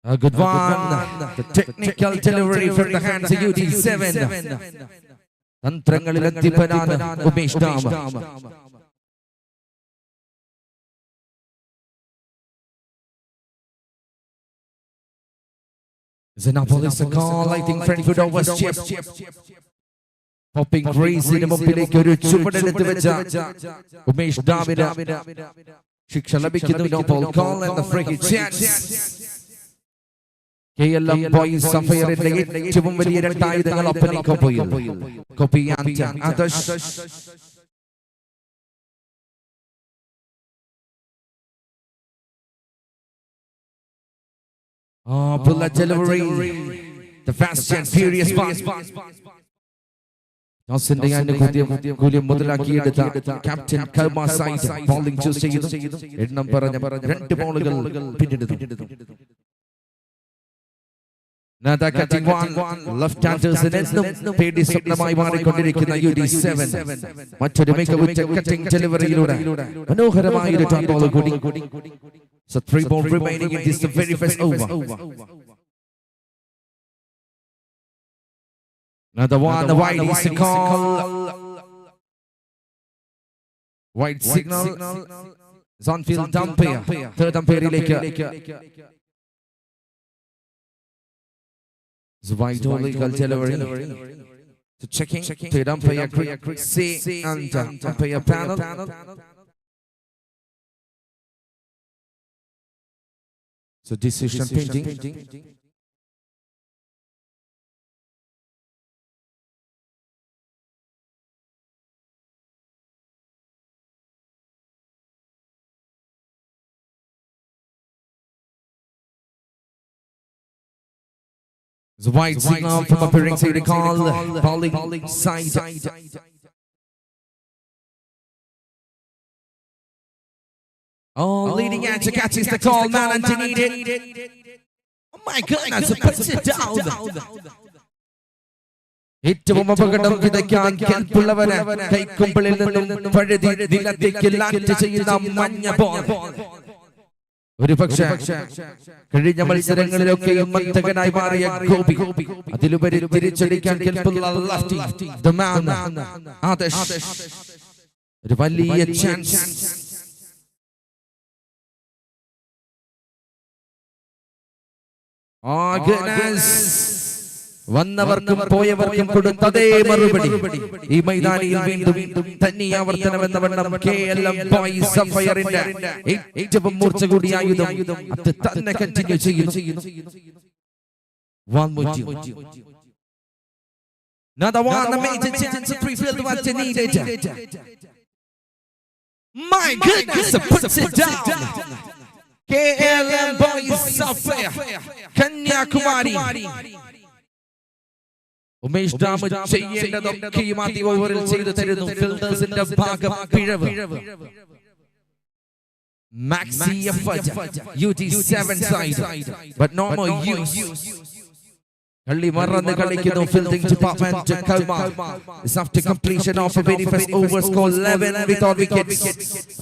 A good one. The technical delivery from the hands of UD7. തന്ത്രങ്ങളിൽ എത്തിപ്പനാണ് Umesh Dam. Xenopolis a call, I think Frankfurt was chip. Popping crazy മുമ്പിലേക്ക് ഒരു ചുവടെടുത്ത് വെച്ച ഉമേഷ് ഡാമിന് ശിക്ഷ ലഭിക്കുന്നു. No ball call and the free chance. KLM boys സഫയറിന്റെ ഏറ്റവും വലിയ രണ്ടായുധങ്ങൾ ഒപ്പനിക്ക് പോയി. കോപ്പിയാൻറ്റ Adarsh bullet delivery, the fast and furious pass. ജോസിന്റെ ആനുകൂല്യം മുതലാക്കിയെടുത്ത ക്യാപ്റ്റൻ കർമ സൈഡ് ബോളിംഗ് ചൂസ് ചെയ്തു. എണ്ണം പറഞ്ഞ 2 ബോളുകൾ പിന്നിടുന്നു. പേടി സ്വപ്നമായി മാറിക്കൊണ്ടിരിക്കുന്ന UD7 മറ്റൊരു മികവുറ്റ കട്ടിംഗ് ഡെലിവറിയിലൂടെ മനോഹരമായ ഒരു ടോപ്പ് ബോൾ കൂടി. So 3 balls remaining in this very first over. Another one, the white is the call. White signal. Zonfield umpire. Third umpire ilekku. The white illegal delivery. So checking. Third umpire C and umpire panel. So decision pending. The white signal from appearing to recall bowling side. Leading edge catches the call, man, and need it. Oh my goodness, puts it down. ഏറ്റവും അപകടം വിതയ്ക്കാൻ കെൽപ്പുള്ളവന് കൈക്കുമ്പിളിൽ നിന്നും പഴുതി നിലത്തേക്ക് land ചെയ്യുന്ന മഞ്ഞ ball. ഒരു പക്ഷേ കഴിഞ്ഞ മത്സരങ്ങളിലൊക്കെയും മന്തകനായി മാറിയ ഗോപി അതിലുപരി തിരിച്ചടിക്കാൻ കെൽപ്പുള്ള ലെഫ്റ്റി ദ മാൻ ആദർശ് ഒരു വലിയ ചാൻസ്. വന്നവർക്കും പോയവർക്കും കൊടുത്തതേ മറുപടി. ഈ മൈതാനിയിൽ വീണ്ടും തന്നിയാവർത്തനമെന്ന വണ്ണം KLM ബോയ്സ് സഫയറിന്റെ ഏറ്റവും മൂർച്ച കൂടിയ ആയുധം അത് തന്നെ കണ്ടിന്യൂ ചെയ്യുന്നു. One more due. Another one, the major chance to pre-fill what they needed. My goodness, puts it down. KLM boys sapphire Kanyakumari. Umesh Dam ചെയ്യേണ്ടതൊക്കെയും ആദ്യ ഓവറിൽ ചെയ്തു തരുന്നു. ഫിൽഡേഴ്സിന്റെ ഭാഗം പിഴവ്. Maxi effort UD7 side but no more use. കളി മറന്ന് കളിക്കുന്നു ഫീൽഡിംഗ് ഡിപ്പാർട്ട്മെന്റ് കൽമ. Is after completion of a very first over score 11 without wickets.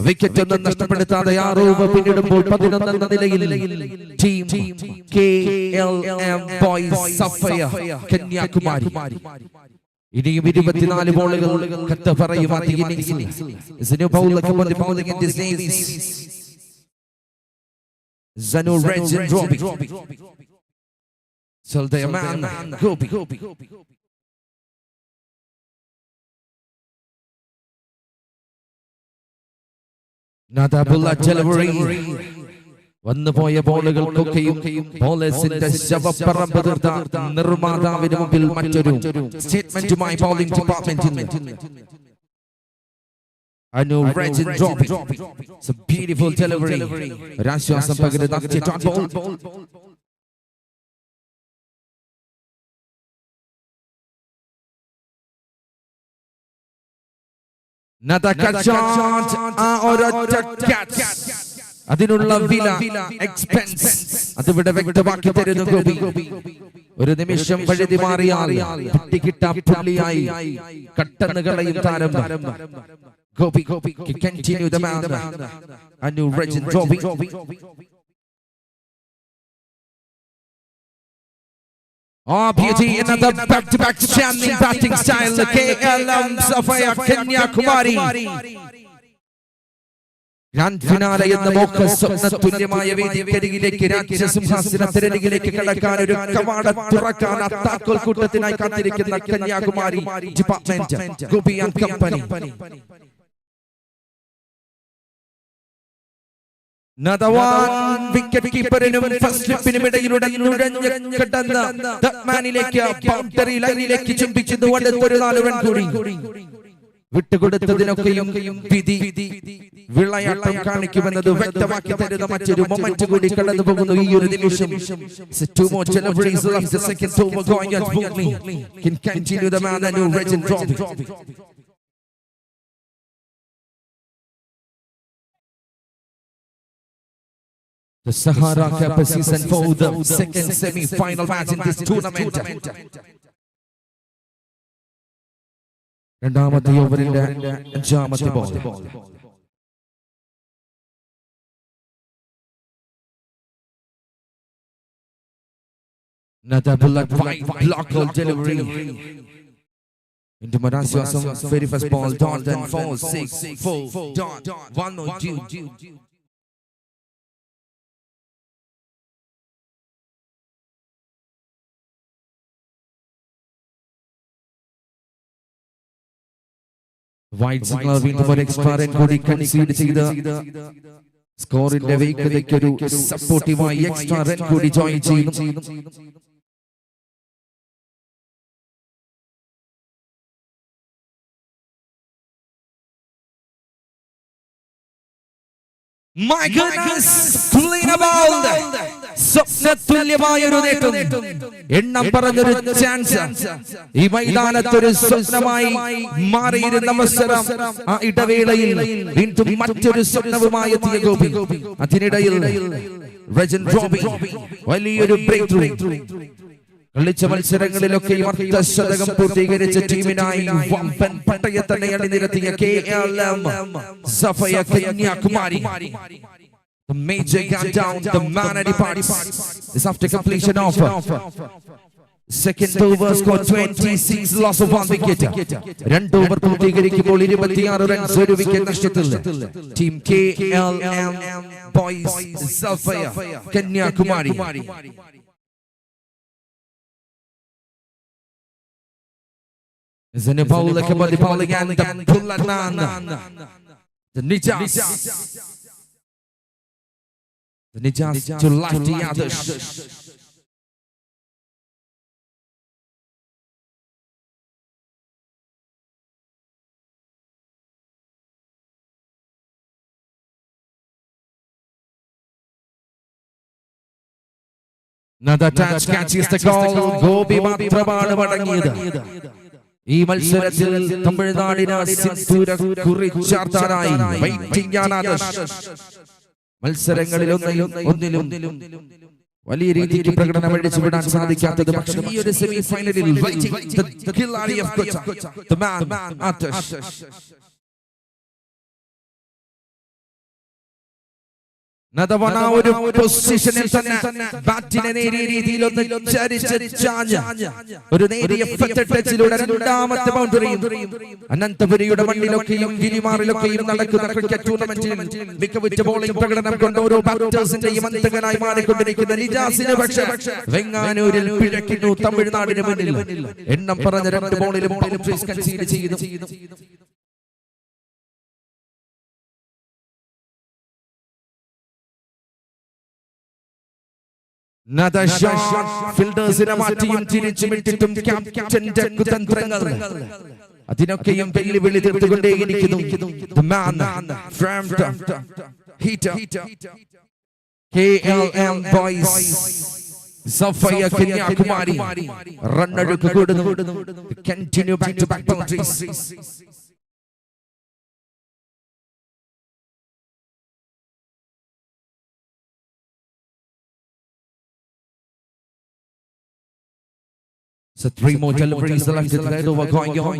Wicket ഒന്നും നഷ്ടപ്പെടുത്താതെ 6 ഓവർ പിന്നിടുമ്പോൾ 11 എന്ന നിലയിൽ team KLM boys sapphire Kanyakumari. ഇനിയും 24 ബോളുകൾ കത്ത് പറയും ആദ്യ ഇന്നിംഗ്സിൽ. Zanu bowling in this innings. Zanu Reds and Robbie. So their man, Gopi. Another bullet delivery. വന്നുപോയ ബോളുകൾക്കൊക്കെയും ബോളേഴ്സിന്റെ ശവപ്പറമ്പ് തീർത്ത നിർമ്മാതാവിന് മുമ്പിൽ മറ്റൊരു സ്റ്റേറ്റ്മെന്റുമായി ബോളിംഗ് ഡിപ്പാർട്ട്മെന്റിൽ Anu Reds and Robbie. It's a beautiful delivery. ഒരാശ്വാസം പകരുന്ന ബോൾ. അതിനുള്ള വില എക്സ്പെൻസ് അതിവിടെ വ്യക്തമാക്കി തരുന്നു ഗോപി. ഒരു നിമിഷം വഴുതി മാറിയാൽ പുള്ളിയായി കട്ടെന്ന് കളയും താരം. Gopi can continue the man. Anu Reds and Robbie. Oh, beauty, another back-to-back standing batting style. KLM Sapphire Kanyakumari. Grand finale എന്ന മോക്ക സ്വപ്നതുല്യമായ വേദിക്കരികിലേക്ക് രാജ്യസിംഹാസനത്തിനരികിലേക്ക് കടക്കാൻ ഒരു കവാടം തുറക്കാൻ താക്കോൽ കൂട്ടത്തിനായി കാത്തിരിക്കുന്ന Kanyakumari department Gopi and company. നദവാൻ വിക്കറ്റ് കീപ്പറിനും ഫസ്റ്റ് സ്ലിപ്പിനും ഇടയിലൂടെ നുഴഞ്ഞു കിടന്ന ബാറ്റ്മാനിലേക്ക് ബൗണ്ടറി ലൈനിലേക്ക് ചുംബിച്ചത് അടുത്തൊരു 4 റൺ കൂടി വിട്ടുകൊടുത്തതിനൊക്കെയും വിധി വിളയാട്ടം കാണിക്കുമെന്നത് വ്യക്തമാക്കി തരുന്ന മറ്റൊരു മൊമെന്റ് കൂടി കടന്നു പോകുന്നു ഈ ഒരു നിമിഷം. Two more deliveries left, the second over going at Bootley can continue the man and new Regin Robbie. The Sahara Cup season for the second semi-final match in this tournament. രണ്ടാമത്തെ ഓവറിന്റെ അഞ്ചാമത്തെ ball. Another bullet wide block delivery into Marasiasam. Very first ball. Dot and 4-6-4. Dot 1-2. Wide signal വീണ്ടും ഒരു extra run കൂടി concede ചെയ്ത് സ്കോറിന്റെ വേഗതയ്ക്ക് ഒരു സപ്പോർട്ടീവായി extra run കൂടി join ചെയ്യുന്നു. My goodness, clean ball. സ്വപ്നതുല്യമായ ഒരു നേട്ടം, എണ്ണം പറഞ്ഞൊരു ചാൻസ് ഈ മൈതാനത്തൊരു സ്വപ്നമായി മാറിയിരുന്ന അവസരം. ആ ഇടവേളയിൽ വീണ്ടും മറ്റൊരു സ്വപ്നവുമായി എത്തിയ ഗോപി. അതിനിടയിൽ റെജിൻ റോബി വലിയൊരു ബ്രേക്ക് ത്രൂ. കളിച്ച മത്സരങ്ങളിലൊക്കെ അർദ്ധശതകം പൂർത്തീകരിച്ച ടീമിനായി വമ്പൻ പട്ടയെ തന്നെ അണിനിരത്തിയ KLM Sapphire Kanyakumari. The major countdown, the man at the party is after completion of second over score 26, loss of 1 wicket. രണ്ട് ഓവർ പൂർത്തീകരിക്കുമ്പോൾ 26 റൺസ്, ഒരു വിക്കറ്റ് നഷ്ടത്തിൽ team KLM Boys Sapphire Kanyakumari. Isn't it ball like a ball again? The Pulanan, the Nijas. The Nijas to light the others. Another touch catches the goal. Gobi മാത്രമാണ് മടങ്ങിയത്. ഈ മത്സരത്തിൽ തമിഴ്നാടിന് സിന്ദൂര കുറിച്ചാർത്താനായി waiting ആണ് ആദർശ്. മത്സരങ്ങളിൽ ഒന്നിലും വലിയ രീതിയിൽ പ്രകടനം അഴിച്ചുവിടാൻ സാധിക്കാത്തത്, പക്ഷേ ഈ ഒരു സെമി ഫൈനലിൽ നദവന ഒരു പൊസിഷനിൽ തന്നെ ബാറ്റിനെ നേരിയ രീതിയിൽ ഒന്ന് ചാഞ്ഞ് ഒരു നേരിയ ടച്ചിലൂടെ രണ്ടാമത്തെ ബൗണ്ടറിയും അനന്തപുരിയുടെ മണ്ണിലൊക്കെയും ഗിരിമാറിലൊക്കെയും നടക്കുന്ന ക്രിക്കറ്റ് ടൂർണമെന്റിൽ മികവുറ്റ ബോളിംഗ് പ്രകടനം കൊണ്ട് ഓരോ ബാറ്റേഴ്സിന്റെയും അന്തകനായി മാറിക്കൊണ്ടിരിക്കുന്ന നിജാസിന് പക്ഷേ വെങ്ങാനൂരിൽ പിഴയ്ക്കുന്നു തമിഴ്നാടിന് മുന്നിൽ. എണ്ണം പറഞ്ഞ 2 ബോളിലും ബൗണ്ടറീസ് കൺസീഡ് ചെയ്തു. Another shot, ഫീൽഡേഴ്സിനെ മാറ്റിയും തിരിച്ചുമിട്ടിട്ടും ക്യാപ്റ്റന്റെ കുതന്ത്രങ്ങൾ അതിനൊക്കെയും വെല്ലുവിളി തീർത്തുകൊണ്ടേയിരിക്കുന്നു. The man from the heater, KLM Boys Sapphire Kanyakumari റണ്ണൊഴുക്ക് കൂടുന്നു. Continue back to back boundaries. So 3 more deliveries left in the over going on.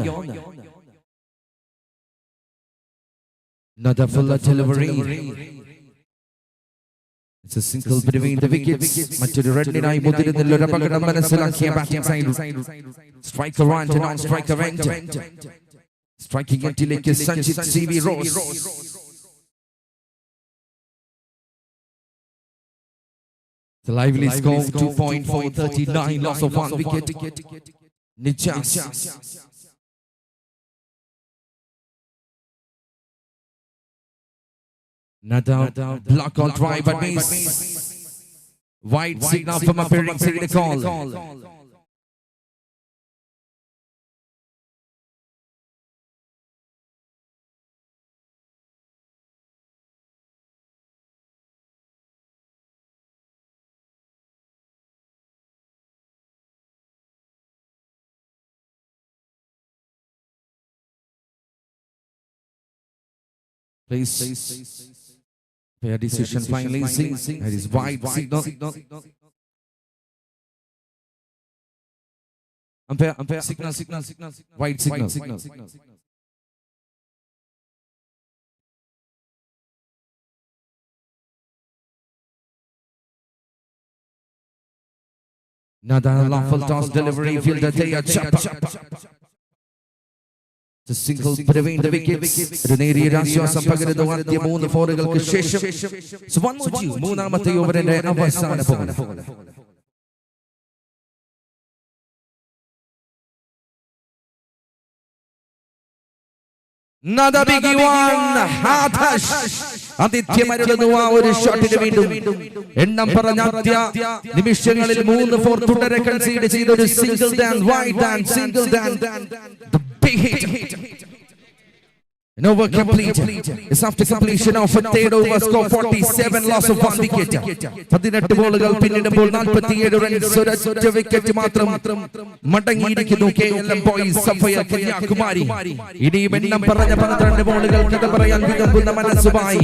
Another full delivery. It's a single between the wickets. മറ്റൊരു റണ്ണിനായി മുതിരുന്നില്ല ഒരു അപകടം മനസ്സിലാക്കിയ batting side. Striker and non striker end. Striking എൻഡിലേക്ക് Sanjith CV റോസ്. The lively score 2.439, loss of 1 wicket. Nijas. Another block on drive but miss. Wide signal from appearing to the call. Please. Fair decision finally. That is wide signal. Umpire. Signal. Wide signal. Another lawful toss delivery. Fielder Jaya Chapa. The single between the wickets. ഒരു നേരിയ ആശ്വാസം പകരുന്നു ആദ്യ 3 ഫോറുകൾക്ക് ശേഷം. So one more due. മൂന്നാമത്തെ ഓവറിന്റെ അവസാന ball. Another big one. Hatash. ആദിത്യമരുളുന്നു ആ ഒരു ഷോട്ടിന് വീണ്ടും. എണ്ണം പറഞ്ഞ ആദ്യ നിമിഷങ്ങളിൽ 3 ഫോർ തുടരെ കൺസീഡ് ചെയ്ത ഒരു single Dan wide and single Dan. Big hit. An over complete. It's after completion of a third over. Score 47, loss of 1 wicket. 18 ബോളുകൾ പിന്നിടുമ്പോൾ 47 റൺസ് ഒരൊറ്റ വിക്കറ്റ് മാത്രം മടങ്ങിയിരിക്കുന്നു KLM ബോയ്സ് സഫയ കന്യാകുമാരി. ഇനിയും എണ്ണം പറഞ്ഞ 12 ബോളുകൾ കഥ പറയാൻ വിതമ്പുന്ന മനസ്സുമായി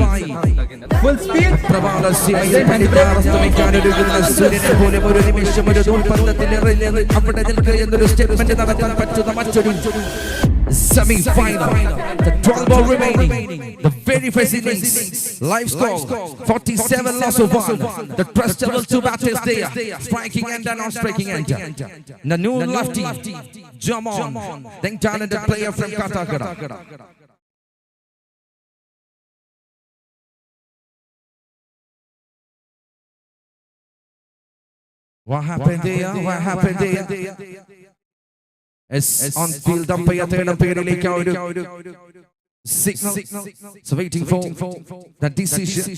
സൂര്യനെ പോലെ ഒരു നിമിഷം ഒരു ദൂർബന്ധത്തിൽ എറിഞ്ഞത് അവിടെ നിൽക്കുക എന്നൊരു സ്റ്റേറ്റ്മെന്റ് നടത്താൻ പറ്റുന്ന മറ്റൊരു semi-final. The 12 ball remaining. The very first innings. Live score 47, loss of 1. The trust level 2 batters there. Striking end and non-striking end. The new lefty Jamon. Then talented player from Katakara. What happened there? As on field umpire third umpire ഒരു signal. So waiting for that decision.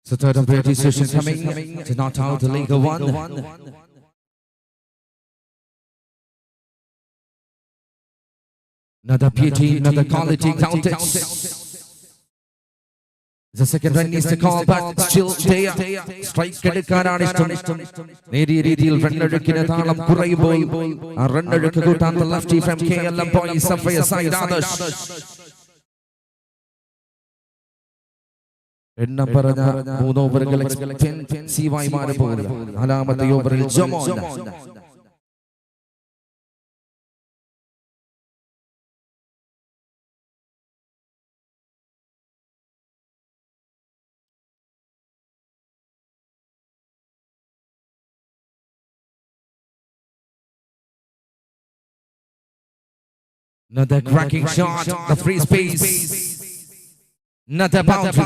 So third umpire decision coming to not out the league one. Another beauty, another quality counted. The second run needs to call back. Still there. Strike എടുക്കാനാണ് ഇഷ്ടം. നേരിയ രീതിയിൽ റണ്ണൊഴുക്കിന് താളം കുറയുമ്പോൾ ആ റണ്ണൊഴുക്ക് കൂട്ടാൻ the lefty from KLM boys sapphire side Adarsh. എണ്ണം പറഞ്ഞ 3 ഓവറുകൾ എക്സ്പെൻസീവായി മാറുമ്പോൾ 4ാമത്തെ ഓവറിൽ ജമോൻ. Another cracking shot, the free space. Another boundary.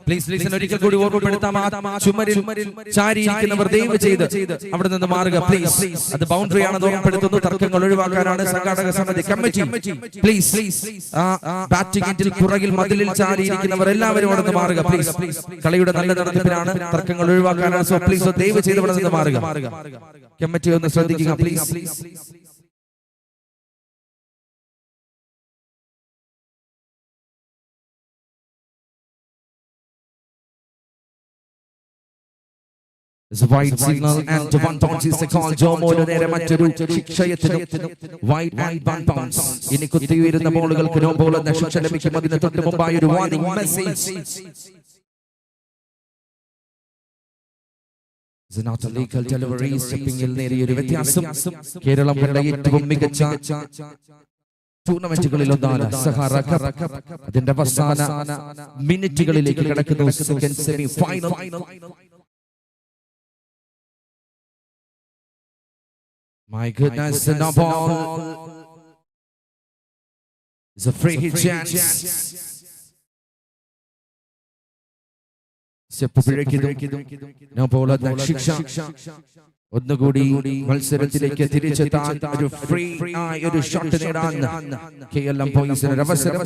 Please listen. ഒരിക്കൽ കൂടി ഓർമ്മപ്പെടുത്താം. ചുമരിൽ ചാരിയിരിക്കുന്നവർ ദയവ് ചെയ്ത് അവിടെ നിന്ന് മാറുക. പ്ലീസ്. അത് ബൗണ്ടറി ആണെന്ന് ഓർമ്മപ്പെടുത്തുന്നു. തർക്കങ്ങൾ ഒഴിവാക്കാനാണ് സംഘാടക സമിതി കമ്മിറ്റി. പ്ലീസ്. ബാറ്റിംഗ് എൻഡിൽ പുറകിൽ മതിലിൽ ചാരിയിരിക്കുന്നവർ എല്ലാവരും അവിടെ നിന്ന് മാറുക. പ്ലീസ്. കളിയുടെ നല്ല നടത്തിപ്പിനാണ്, തർക്കങ്ങൾ ഒഴിവാക്കാനാണ്. സോ പ്ലീസ് ദയവ് ചെയ്ത് അവിടെ നിന്ന് മാറുക. കമ്മിറ്റി ഒന്ന് ശ്രദ്ധിക്കുക. Please. It's a white signal and 1 bounce is the call. Jomon നേരെ മറ്റൊരു ശിക്ഷയത്തിനും white and 1 bounce. ഇനി കുത്തിയുയരുന്ന ബോളുകൾക്ക് നോ ബോൾ എന്ന ശിക്ഷ ലഭിക്കും. അതിന് തൊട്ട് മുമ്പായി ഒരു warning message. It's not a legal delivery. സ്റ്റെപ്പിംഗിൽ നേരിയൊരു വ്യത്യാസം. കേരളം കണ്ട ഏറ്റവും മികച്ച ടൂർണമെന്റുകളിൽ ഒന്നാണ് സഹാറ കപ്പ്. അതിന്റെ അവസാന മിനിറ്റുകളിലേക്ക് കടക്കുന്നു. Second semi final. My goodness, no ball. It's a free hit chance. No ball at the ശിക്ഷ. ഒന്നുകൂടി മത്സരത്തിലേക്ക് തിരിച്ചെത്താൻ ഒരു ഫ്രീ ആയ ഒരു ഷോട്ട് നേടാൻ KLM ബോയ്സിന് ഒരു അവസരം.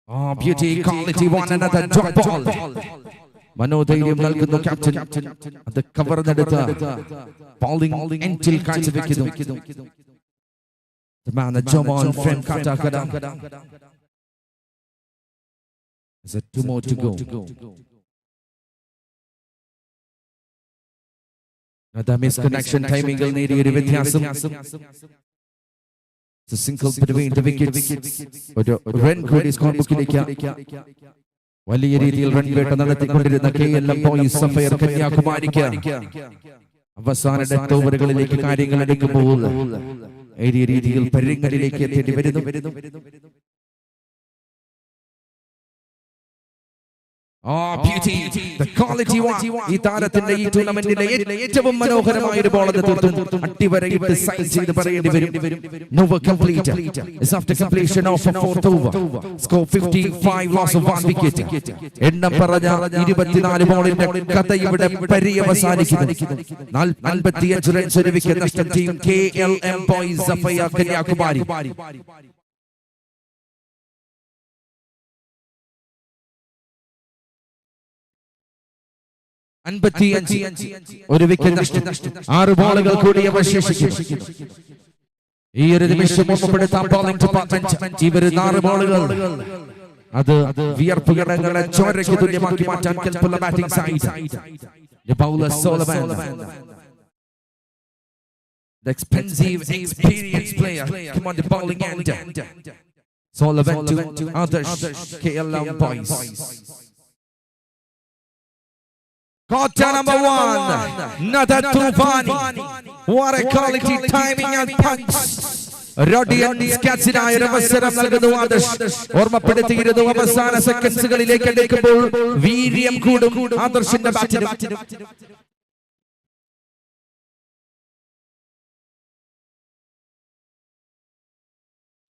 Oh, beauty, quality, one another drop ball. മനോധൈര്യം നൽകുന്നു ക്യാപ്റ്റൻ. അത് കവർന്നെടുത്ത് ബോളിംഗ് എൻഡിൽ കാഴ്ചവെക്കുന്നു. The man Jamal from Katakada. Is it 2 more to go? Another misconnection. Timing il നേടിയൊരു വ്യത്യാസം. It's a single between the wickets. ഒരു run കൂടി score ബുക്കിലേക്ക്. വലിയ രീതിയിൽ run വേട്ട നടത്തിക്കൊണ്ടിരുന്ന KLM ബോയ്സ് സഫയർ കന്യാകുമാരിക്ക് അവസാന ഡെത്ത് ഓവറുകളിലേക്ക് കാര്യങ്ങൾ എടുക്കുമ്പോൾ ഏരിയ രീതിയിൽ പരിങ്ങലിലേക്ക് എത്തേണ്ടി വരുന്നു. ഈ താരത്തിന്റെ ഈ ടൂർണമെന്റിലെ ഏറ്റവും മനോഹരമായ ഒരു ബോൾ തീർത്തും അട്ടിവരയിട്ട് സൈൻ ചെയ്ത് പറയേണ്ടി വരും. Over complete. It's after completion of a fourth over. Score 55, loss of 1 wicket. എണ്ണം പറഞ്ഞ 24 ബോളിന്റെ കഥ ഇവിടെ പര്യവസാനിക്കുന്നു. 45 റൺസ് ഒരു വിക്കറ്റ് നഷ്ടം team KLM boys sapphire Kanyakumari. ഒരു വിക്കറ്റ് നഷ്ടം. 6 ബോളുകൾ കൂടി അവശേഷിക്കുന്നു. ഈ ഒരു നിമിഷം ഓർമ്മപ്പെടുത്താം ബോളിംഗ് ഡിപ്പാർട്ട്മെന്റ് ഇവര് 4 ബോളുകൾ അത് വിയർപ്പ് ഘടകങ്ങളെ ചോരയ്ക്ക് തുല്യമാക്കി മാറ്റാൻ കെൽപ്പുള്ള batting side. The bowler Solomon, the expensive experienced player. Come on the bowling end. Solomon to Adarsh KLM boys. Caught number 1, another Tufani. What a quality timing and punch. Rodian സ്കാച്ചിനായ ഒരു അവസരം നൽകുന്നു ആദർശ്. ഓർമ്മപ്പെടുത്തിയിരുന്നു അവസാന സെക്കൻഡുകളിലേക്ക് എടുക്കുമ്പോൾ വീര്യം കൂടും ആദർശിന്റെ ബാറ്റിനും.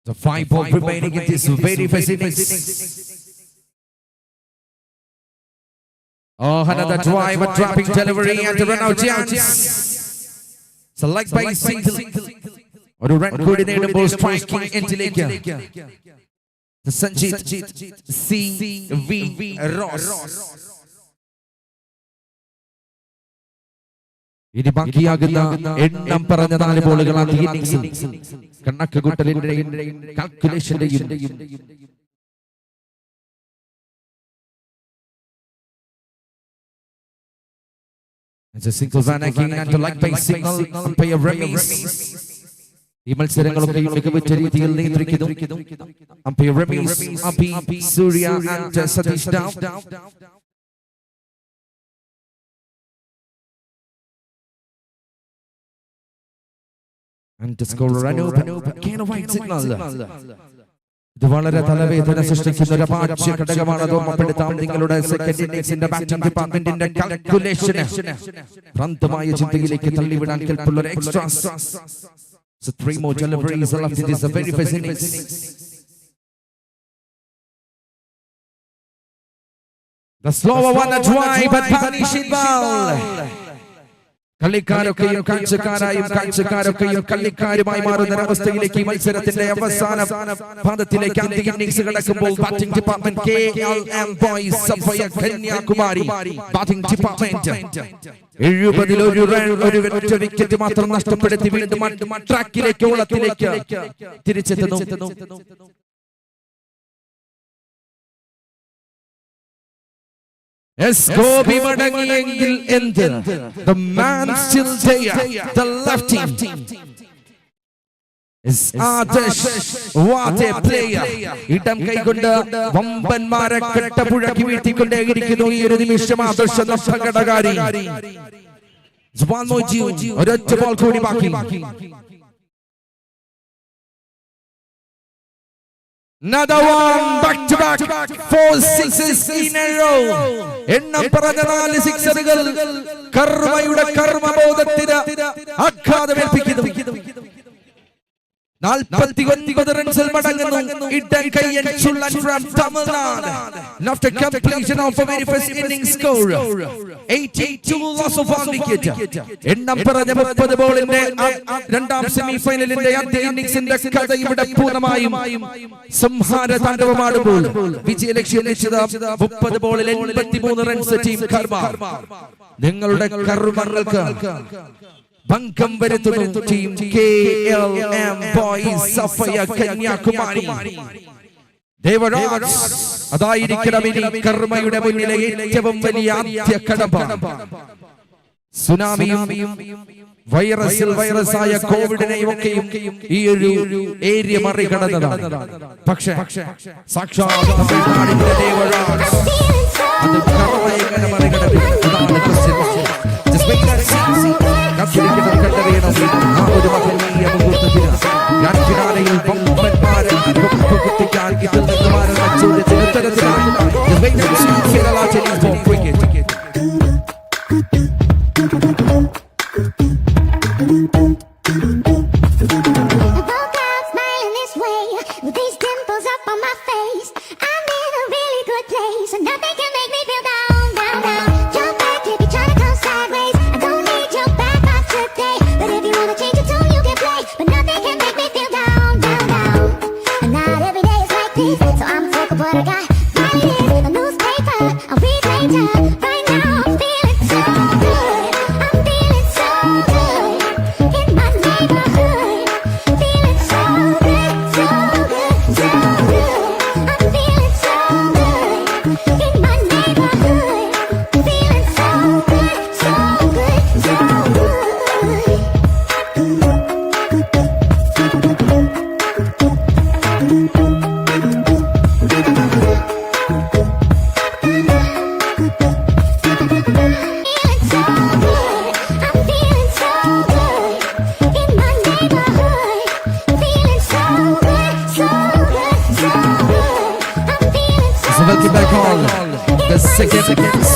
The 5 ball remaining in this very pessimistic. Oh, another drive, a dropping delivery and a run out chance. Select by single. ഒരു run കൂടി നേടുമ്പോൾ സ്ട്രൈക്കിംഗ് എൻഡിലേക്ക്. സഞ്ജിത് CV റോസ്. ഇനി ബാക്കിയാകുന്ന എണ്ണം പറഞ്ഞ 4 ബോളുകളാണ് ഈ ഇന്നിംഗ്സിൽ. കണക്ക് കൂട്ടലിന്റെയും കാൽക്കുലേഷന്റെയും It's a single van again and like by signal umpire Ramis. ഈ മത്സരങ്ങളൊക്കെ മികവുറ്റ രീതിയിൽ നിയന്ത്രിക്കുന്നു umpire Ramis, Abhi, Surya and Satish Dow. And the scorer Anup. Again a white signal. ഇത് വളരെ തലവേദന സൃഷ്ടിക്കുന്ന ഒരു അപാച്യ ഘടകമാണ്. അത് ഓർമ്മപ്പെടുത്താം. നിങ്ങളുടെ സെക്കൻഡ് ഇന്നിംഗ്സിന്റെ ബാറ്റിംഗ് ഡിപ്പാർട്ട്മെന്റിന്റെ കാൽക്കുലേഷന് ഭ്രാന്തമായ ചിന്തയിലേക്ക് തള്ളിവിടാൻ കെൽപ്പുള്ള ഒരു extra. So 3 more deliveries left. It is a very first innings. The slower one, a drive, but punishing ball. കളിക്കാരൊക്കെയും കാഴ്ചക്കാരൊക്കെയും കളിക്കാരുമായി മാറുന്ന അവസ്ഥയിലേക്ക് മത്സരത്തിന്റെ അവസാന പാദത്തിലേക്ക് അന്തിമ ഇന്നിംഗ്സ് കടക്കുമ്പോൾ batting department KLM boys sapphire Kanyakumari batting department 70 ഒരു വിക്കറ്റ് മാത്രം നഷ്ടപ്പെടുത്തി വീണ്ടും ട്രാക്കിലേക്ക് ഓളത്തിലേക്ക് തിരിച്ചെത്തുന്നു. Escobi മടങ്ങിയെങ്കിൽ എന്ത്? The man still there, the lefty is Adesh. What a player. ഇടം കൈകൊണ്ട് വമ്പന്മാരെ കെട്ടപ്പുഴക്കി വീഴ്ത്തിക്കൊണ്ടേയിരിക്കുന്നു ഈ ഒരു നിമിഷം ആദർശ നഷ്ടഘടകാരി. ഒരൊറ്റ ബോൾ കൂടി ബാക്കി. Another one, back to back, 4 sixes in a row. എണ്ണം പറഞ്ഞ 4 സിക്സറുകൾ കർമ്മയുടെ കർമ്മബോധത്തിന് ആഘാതമേൽപ്പിക്കുന്നു. 49 റൺസിൽ മടങ്ങുന്നു ഇടം കയ്യൻ ചുള്ളൻ from Tamil Nadu. After completion of a very first inning score 82 loss of 1 wicket. എണ്ണം പറഞ്ഞ 30 ബോളിന്റെ രണ്ടാം സെമി ഫൈനലിന്റെ ആദ്യ ഇന്നിംഗ്സിന്റെ കഥ ഇവിടെ പൂർണ്ണമായും സംഹാര താണ്ഡവമാടുമ്പോൾ വിജയലക്ഷ്യം നിശ്ചിത 30 ബോളിൽ 83 റൺസ് ടീം കർമ്മ. നിങ്ങളുടെ കർമ്മങ്ങൾക്ക് ഭംഗം വരുത്തുന്നു team KLM boys sapphire Kanyakumari. Devaraj അതായിരിക്കണം ഇനി കർമ്മയുടെ മുന്നിലെ ഏറ്റവും വലിയ ആദ്യ കടമ്പ. സുനാമിയും വൈറസായ കോവിഡിനെയൊക്കെയും ഈ ഒരു ഏരിയ മറികടന്നതാണ്. പക്ഷേ സാക്ഷാത് ദേവരാജ് അത് കർമ്മയെ എങ്ങനെ മറികടക്കും?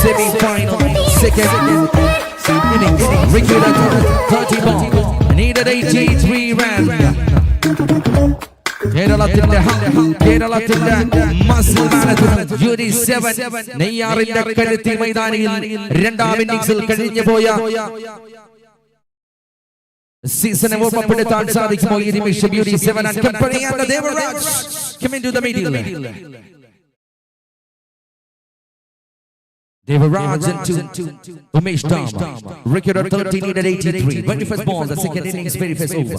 Semi-final, second innings. Ricky 30 ball, needed 83 runs. കേരളത്തിന്റെ മസിൽ മാനേജ്മെന്റ് UD7 നെയ്യാറിന്റെ കരുത്തി മൈതാനിയിൽ രണ്ടാം ഇന്നിംഗ്സിൽ കഴിഞ്ഞു പോയ സീസണെ ഓർമ്മപ്പെടുത്താൻ സാധിക്കുമോ ഈ നിമിഷം? UD7 and company and Devaraj come into the middle. Devaraj into Umesh Dama. Ricky 30 needed 83. Very first ball, the second innings, very first over.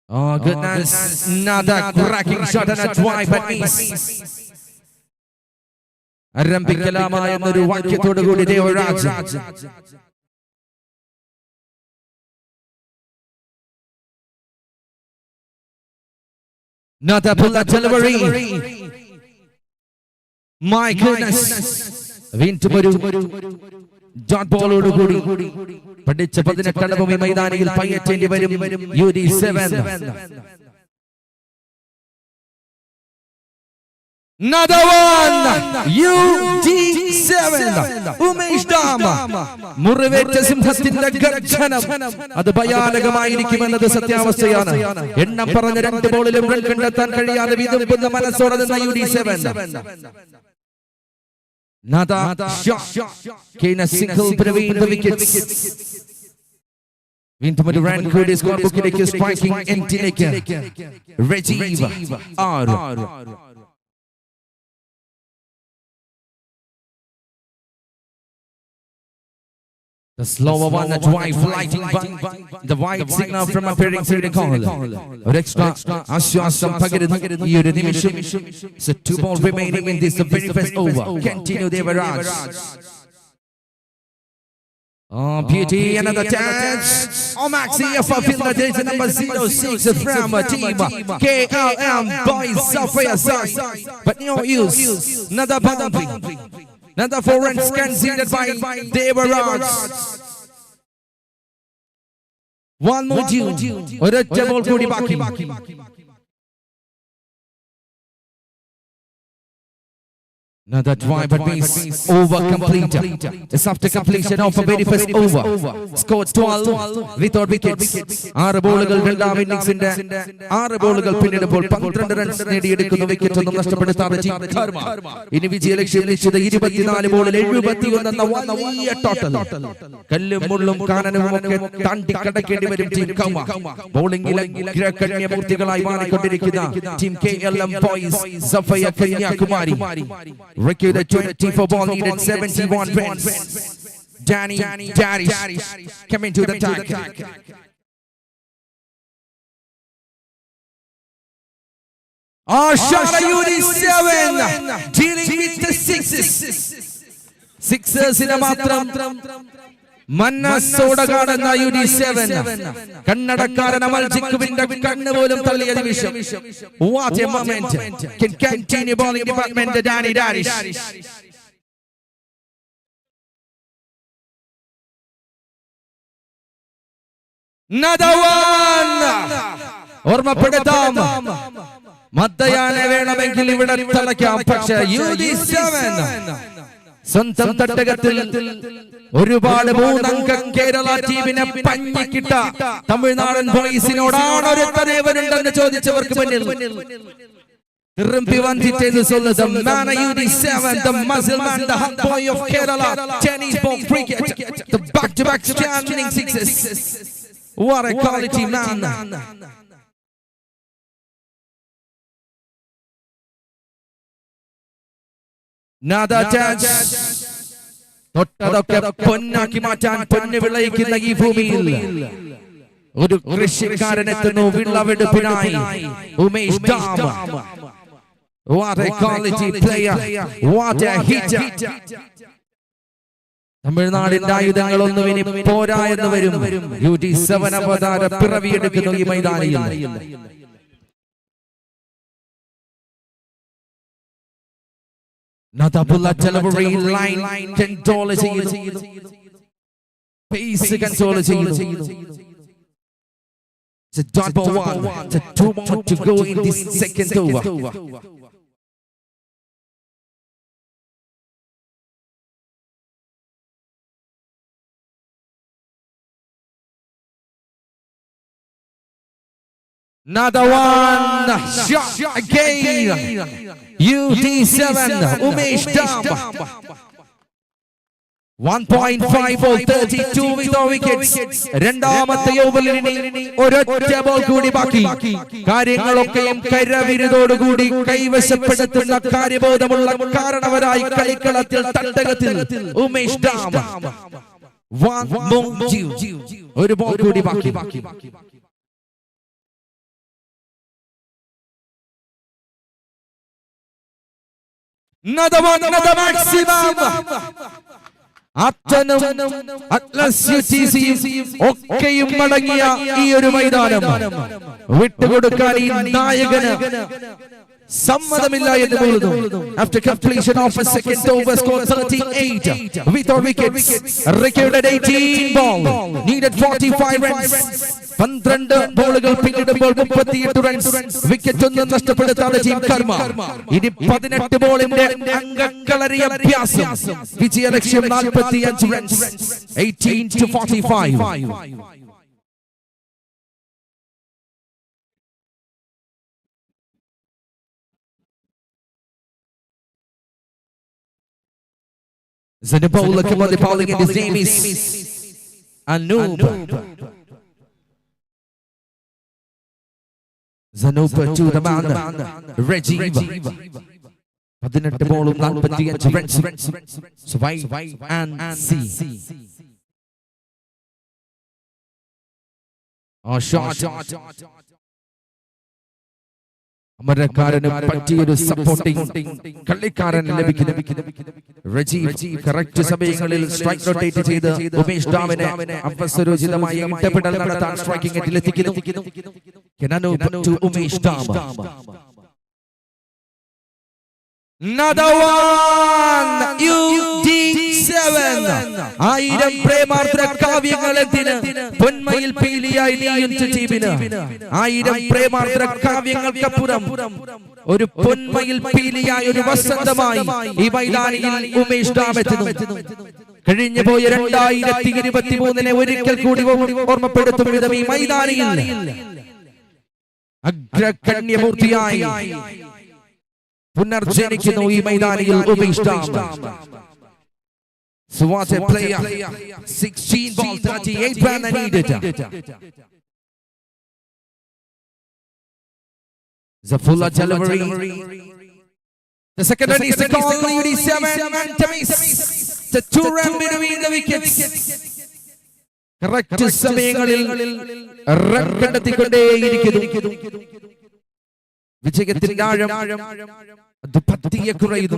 Oh goodness, another cracking shot and a drive at miss. ആരംഭിക്കലാമായ എന്നൊരു വാക്യത്തോടു കൂടി Devaraj Another bullet delivery. My goodness. വീണ്ടും ഒരു dot ബോളോട് കൂടി പഠിച്ച 18 ഭൂമി മൈതാനിയിൽ പയ്യേറ്റേണ്ടി വരും UD7. Another one, UD7, Umesh Dama. മുറിവേറ്റ സിംഹത്തിന്റെ ഗർജനം അത് ഭയാനകമായിരിക്കുമെന്നത് സത്യാവസ്ഥയാണ്. എണ്ണം പറഞ്ഞ 2 ബോളിലും റൺ കണ്ടെത്താൻ കഴിയാതെ വിതുമ്പുന്ന മനസ്സോടെ നിന്ന UD7. Nada shot came a single between the wickets. Wintermud ran good is score book striking Entineke Rajiv R. The slower one, the drive lighting the white signal from appearing through the corner. Extra Ashwasam Pagad Udinimishim. So 2 balls remaining in this, the very first over. Continue the barrage. Oh, beauty, another chance. Oh, Maxi, for Filna, there's number 06 from a team. KLM Boys Software side. But no use. Another boundary. Another 4 runs conceded by Devaraj. One more due. Or a double body baki. Another drive but means over completed. It's after completion of a very first over. Scored 12 without wickets. 6 ബോളുകൾ രണ്ടാം ഇന്നിംഗ്സിന്റെ 6 ബോളുകൾ പിന്നിടുമ്പോൾ 12 runs നേടിയെടുക്കുന്ന wicket ഒന്നും നഷ്ടപ്പെടുത്താതെ കർമ്മ ഇനി വിജയലക്ഷ്യം ലക്ഷ്യത 24 ബോളിൽ 71 എന്ന വലിയ total. കല്ലും മുള്ളും കാനനും ഒക്കെ താണ്ടി കടക്കേണ്ടി വരും ടീം കർമ്മ. ബോളിംഗിൽ അഗ്രകണ്യമൂർത്തികളായി മാറിക്കൊണ്ടിരിക്കുന്ന team KLM boys sapphire Kanyakumari. Ricky the 24 ball needed 71 runs. Danny Darish coming to the attack. Shara UD7 dealing with the sixes. Sixers in a matram. മനസ്സോടെ കാണുന്ന UD7 കണ്ണടക്കാരൻ അമൽ ജിക്കുവിന്റെ കണ്ണ് പോലും തള്ളിയ നിമിഷം. What a moment. Can continue bowling department Danny Darish. Another one. ഓർമ്മപ്പെടുത്താം മധ്യാഹ്ന വേണമെങ്കിൽ ഇവിടെ തളയ്ക്കാം. പക്ഷേ UD7 സ്വന്തം തട്ടകത്തിൽ ഒരുപാട് 3 അംഗ കേരള ടീമിനെ പഞ്ഞിക്കിട്ട തമിഴ്നാടൻ ബോയ്സിനോടാണ് ഒരു തരവരുണ്ടെന്ന് ചോദിച്ചവർക്ക് മുന്നിൽ திரும்பி வந்துட்டேன்னு சொல்லுது man UD7 the muscle man the hot boy of Kerala tennis ball cricket the back to back standing sixes. What a quality man. Nada chance. തൊട്ടതൊക്കെ പൊന്നാക്കി മാറ്റാൻ പൊന്ന് വിളയിക്കുന്ന ഈ ഭൂമിയിൽ ഒരു കൃഷിക്കാരൻ എത്തുന്നു വിളവെടുപ്പിനായി. Umesh Dam. What a quality player. What a hitter. തമിഴ്നാടിന്റെ ആയുധങ്ങളൊന്നും ഇനി പോരാ എന്ന് വരും. UD7 അവതാര പിറവിയെടുക്കുന്നു ഈ മൈതാനിയിൽ. Nadabullah delivery line control pace control. It's a dot ball 1. It's a 2 more to go in this second over. Another one shot again. UD7 Umesh Dam. 1.5 for 32 with the wickets. രണ്ടാമത്തെ ഓവറിൽ ഇനി ഒരൊറ്റ ball കൂടി ബാക്കി. കാര്യങ്ങളൊക്കെയും കരവിരുതോടുകൂടി കൈവശപ്പെടുത്തുന്ന കാര്യബോധമുള്ള കാരണവരായി കളിക്കളത്തിൽ തട്ടകത്തിൽ ഉമേഷ് ഡാം. ഒരു ബോൾ കൂടി ബാക്കി. Another one, another maximum. അത്തനും അറ്റ്ലസ് UTC ഒക്കെയും മടങ്ങിയ ഈ ഒരു മൈതാനം വിട്ടുകൊടുക്കാൻ ഈ നായകന് സമ്മതമില്ല എന്ന് പറയുന്നു. After completion of a second over, score 38 without wickets, recorded 18 ball, needed 45 runs. 12 ബോളുകൾ പിന്നിടുമ്പോൾ 38 റൺസ്. വിക്കറ്റ് ഒന്നും നഷ്ടപ്പെടുത്താതെ ടീം കർമ്മ. ഇനി 18 ബോളിന്റെ അംഗക്കളറിയ അഭ്യാസം. വിജയലക്ഷ്യം 45 runs. 18-45. Zanibola Kabali bowling, and his name is Anoop. Zanupa to the man, Rajiv. 18 ball, 45 runs. Survive and see. Oh, shot. അമരക്കാരന് പറ്റിയൊരു supporting കളിക്കാരന് ലഭിക്കുന്നു. Rajeev correct സമയങ്ങളിൽ strike rotate ചെയ്ത് ഉമേഷ് ഡാമിനെ അവസരോചിതമായി ഇടപെടൽ നടത്താൻ സ്ട്രൈക്കിംഗ് എറ്റിൽ എത്തിക്കുന്നു. Umesh dam. Another one, UD7. 1000 പ്രേമാർദ്ര കാവ്യങ്ങളെത്തിന് പൊന്മയിൽ പീലിയായി നീയുന്ന ടീമിന്. 1000 പ്രേമാർദ്ര കാവ്യങ്ങൾക്കപ്പുറം ഒരു പൊന്മയിൽ പീലിയായ ഒരു വസന്തമായി ഈ മൈതാനിയിൽ ഉമേഷ് ഡാം എത്തുന്നു. കഴിഞ്ഞു പോയ 2023 ഒരിക്കൽ കൂടി ഓർമ്മപ്പെടുത്തും വിധം ഈ മൈതാനിയിൽ അഗ്രകണ്യമൂർത്തിയായി പുനർജനിക്കുന്നു ഈ മൈതാനിയിൽ Umesh dam. So what a player. 16 balls, 38 runs needed. Zafullah delivery. The second run is the call. UD7 and Tamis. The 2 run between the wickets. Correct സമയങ്ങളിൽ റൺ കണ്ടെത്തിക്കൊണ്ടേയിരിക്കുന്നു. വിജയത്തിന്റെ ആഴം അത് പതിയെ കുറയുന്നു.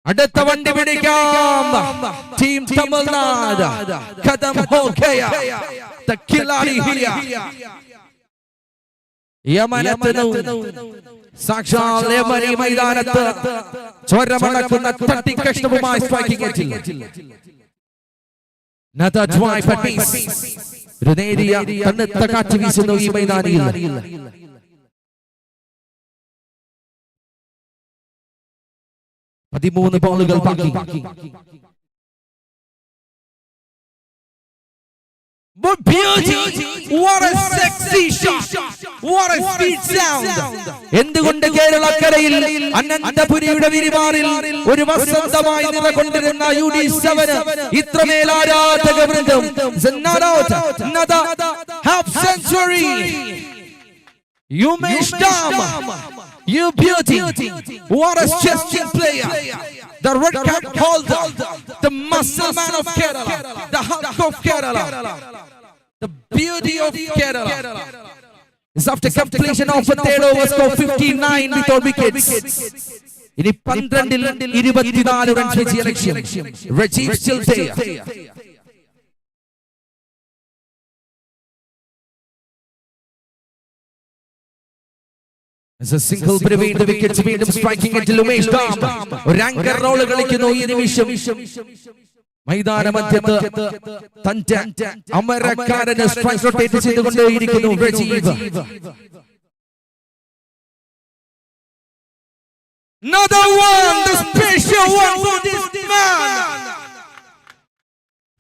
അടുത്ത വണ്ടി പിടിക്കാം ടീം തമിഴ്നാട്. ഖതം ഹോ ഗയാ ദ ഖിലാഡി ഹിയ. യമനത്ത് സാക്ഷാൽ യമനി മൈതാനത്ത് ചോരമണക്കുന്ന തട്ടിക്കഷ്ണവുമായി striking എറ്റിൽ. Another drive at pace. ഒരു നേരിയ തണുത്ത കാറ്റ് വീശുന്നു ഈ മൈതാനിയിൽ. പതിമൂന്ന് ബോളുകൾ ബാക്കി. What beauty! What a sexy shot! What a speed sound! എന്തുകൊണ്ട് കേരളക്കരയിൽ അനന്തപുരിയുടെ വിരിമാറിൽ ഒരു വസന്തമായി നിലകൊണ്ടിരുന്ന UD7 ഇത്രമേൽ ആരാധക വൃന്ദം. Another half century. Umesh Dam, you beauty. What a stretching player. The red cap holder, the muscle man of Kerala, the Hulk of Kerala, the beauty of Kerala. Is after completion of a third over, score 59 without wickets. ഇനി 12-ൽ 24 runs വിജയലക്ഷ്യം. Rajiv still there. As a single between the wickets, വീണ്ടും striking എറ്റിൽ ഉമേഷ് ഡാം. ഒരു anchor role കളിക്കുന്നു ഈ നിമിഷം. മൈതാന മധ്യത്ത് തന്റെ അമരക്കാരന് സ്ട്രൈക്ക് റൊട്ടേറ്റ് ചെയ്തുകൊണ്ടേയിരിക്കുന്നു Rajeev. Another one, the special one for this man.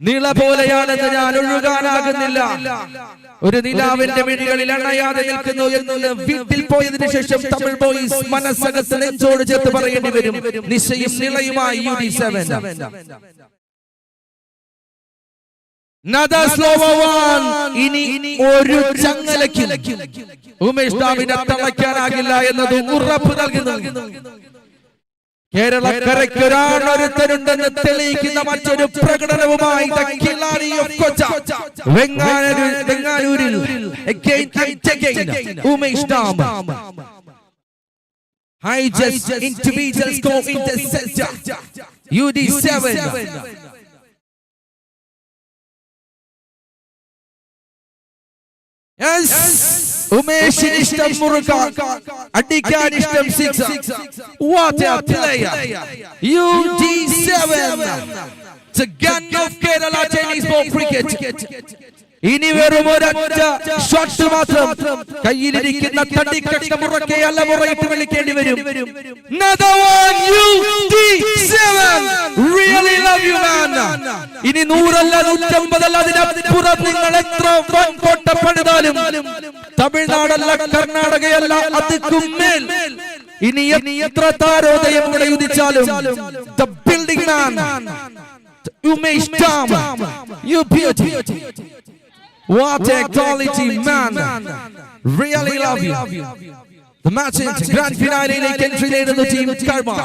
നില പോലെയാണെന്ന് ഞാൻ ഒഴുകാനാകുന്നില്ല. ഒരു നിലാവിന്റെ മിഴികളിൽ അണയാതെ നിൽക്കുന്നു എന്ന് വീട്ടിൽ പോയതിനു ശേഷം തമിഴ് ബോയ്സ് മനസ്സകത്ത് നെഞ്ചോട് ചേർത്ത് പറയേണ്ടി വരും. നിശ്ചയും നിളയുമായി UD7. Another slower one. ഇനി ഒരു ചങ്ങലയ്ക്കും ഉമേഷ് ഡാമിനെ തളയ്ക്കാനാകില്ല എന്നത് ഉറപ്പ് നൽകുന്നു. കേരളക്കരയ്ക്കൊരാളൊരുത്തരുണ്ടെന്ന് തെളിയിക്കുന്ന മറ്റൊരു പ്രകടനവുമായി വെങ്ങാനൂരിൽ Umesh Dam. Highest individual score in the center. UD7. Yes. ഉമേഷിന് ഇഷ്ടം മുറുക, അടിക്കാൻ ഇഷ്ടം six. What a player! UD7, the gun of Kerala Chinese ball cricket. ഇനി വെറും ഒരൊറ്റ ഷോട്ട് മാത്രം. കയ്യിലിരിക്കുന്ന തടിക്കട്ട മുറക്കയല്ല മുറയിട്ട് വിളിക്കേണ്ടി വരും. Another one, UD7. Really love you man. ഇനി 100 അല്ല 150 അല്ല അതിനപ്പുറം നിങ്ങൾ എത്ര വൻ കോട്ട പണിതാലും, തമിഴ്നാടല്ല കർണാടകയല്ല അതുക്കും മേൽ ഇനി എത്ര താരോദയം ഇവിടെ ഉദിച്ചാലും, the building man, Umesh Dam, you beauty. What a quality man. Really love you. The match is grand finale. They can relate to the team Karma.